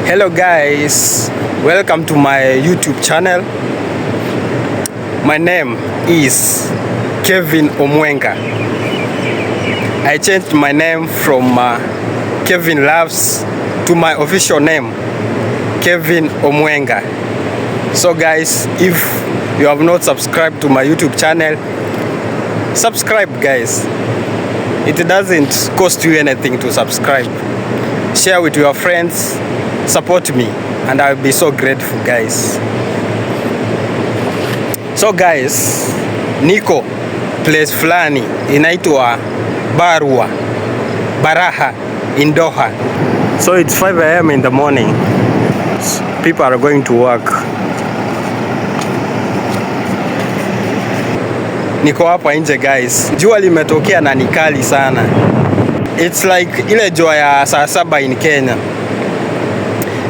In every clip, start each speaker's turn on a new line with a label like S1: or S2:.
S1: Hello guys, welcome to my YouTube channel. My name is Kevin Omwenga. I changed my name from Kevin Loves to my official name, Kevin Omwenga. So guys, if you have not subscribed to my YouTube channel, subscribe guys. It doesn't cost you anything to subscribe. Share with your friends, support me, and I'll be so grateful guys. So guys, niko place fulani inaitwa Baraha in Doha. So it's 5 AM in the morning. People are going to work. Niko hapa nje guys. Jua limetokea na nikali sana. It's like ile jua ya saa 7 in Kenya.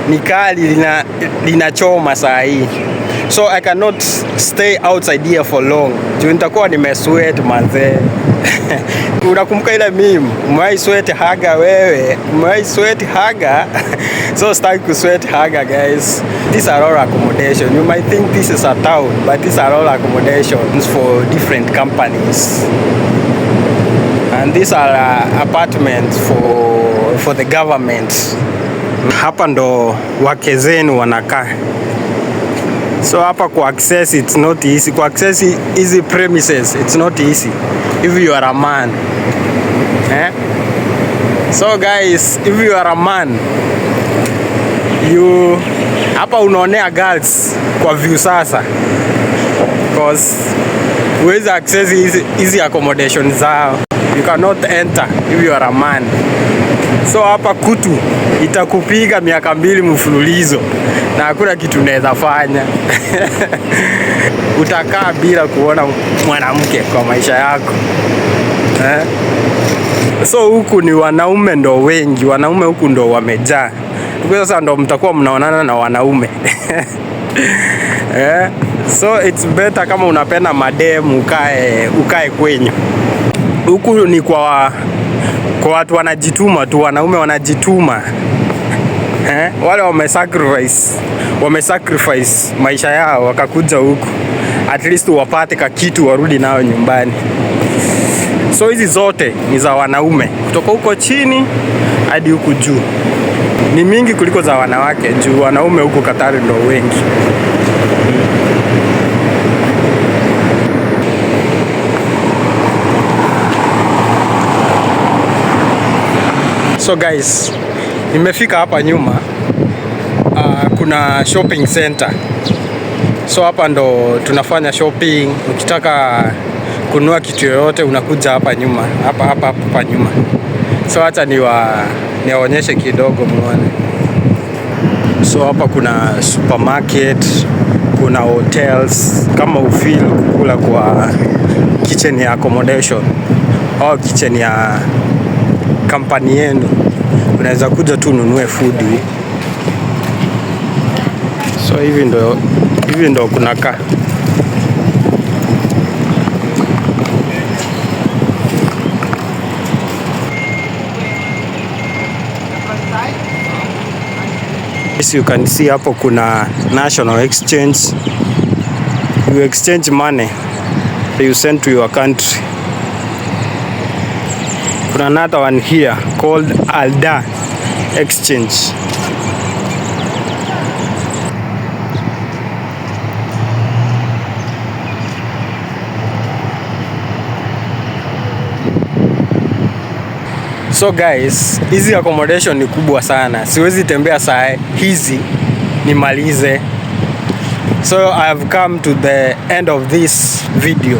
S1: Nikali linachoma saa hii. So I cannot stay outside here for long. Juu nitakuwa nimesweat manze. Unakumbuka ile meme, umewahi sweat haga wewe? Umewahi sweat haga? So start to sweat haga guys. These are all accommodation. You might think this is a town, but these are all accommodations for different companies. And these are apartments for the government. Hapa ndo wake zenu wanakaa. So hapa ku access it's not easy. Ku access easy premises it's not easy if you are a man. So guys, if you are a man, you hapa unaonea girls kwa view sasa. Because huwezi access easy accommodation zao. You cannot enter if you are a man. So hapa kutu itakupiga miaka 2 mfululizo na hakuna kitu unaweza fanya. Utakaa bila kuona mwanamke kwa maisha yako. So huku ni wanaume ndo wengi, wanaume huku ndo wamejaa. Kwa sasa ndo mtakuwa mnaonana na wanaume. So it's better kama unapenda madem ukae kwenyu. Huku ni kwa watu wanajituma tu, wanaume wanajituma. Wale wamesacrifice maisha yao wakakuja huku. At least wapate kakitu warudi nao nyumbani. So hizi zote ni za wanaume. Kutoka huko chini hadi huku juu. Ni mingi kuliko za wanawake juu wanaume huku Katari ndo wengi. So guys, nimefika hapa nyuma. Kuna shopping center. So hapa ndo tunafanya shopping. Ukitaka kununua kitu yoyote unakuja hapa nyuma. Hapa nyuma. So acha niwaonyeshe kidogo muone. So hapa kuna supermarket, kuna hotels. Kama ufeel kukula kwa kitchen ya accommodation au kitchen ya kampani yenu, unaweza kuja tu ununue food. So hivi ndo kunakaa. As you can see hapo kuna national exchange. You exchange money you send to your country. Kuna another one here called Alda Exchange. So guys, hizi accommodation ni kubwa sana. Siwezi tembea saa hizi nimalize. So I have come to the end of this video.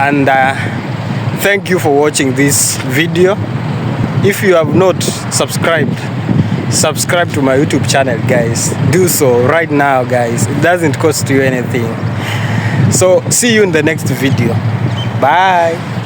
S1: And thank you for watching this video. If you have not subscribed, subscribe to my YouTube channel guys. Do so right now guys. It doesn't cost you anything. So see you in the next video. Bye.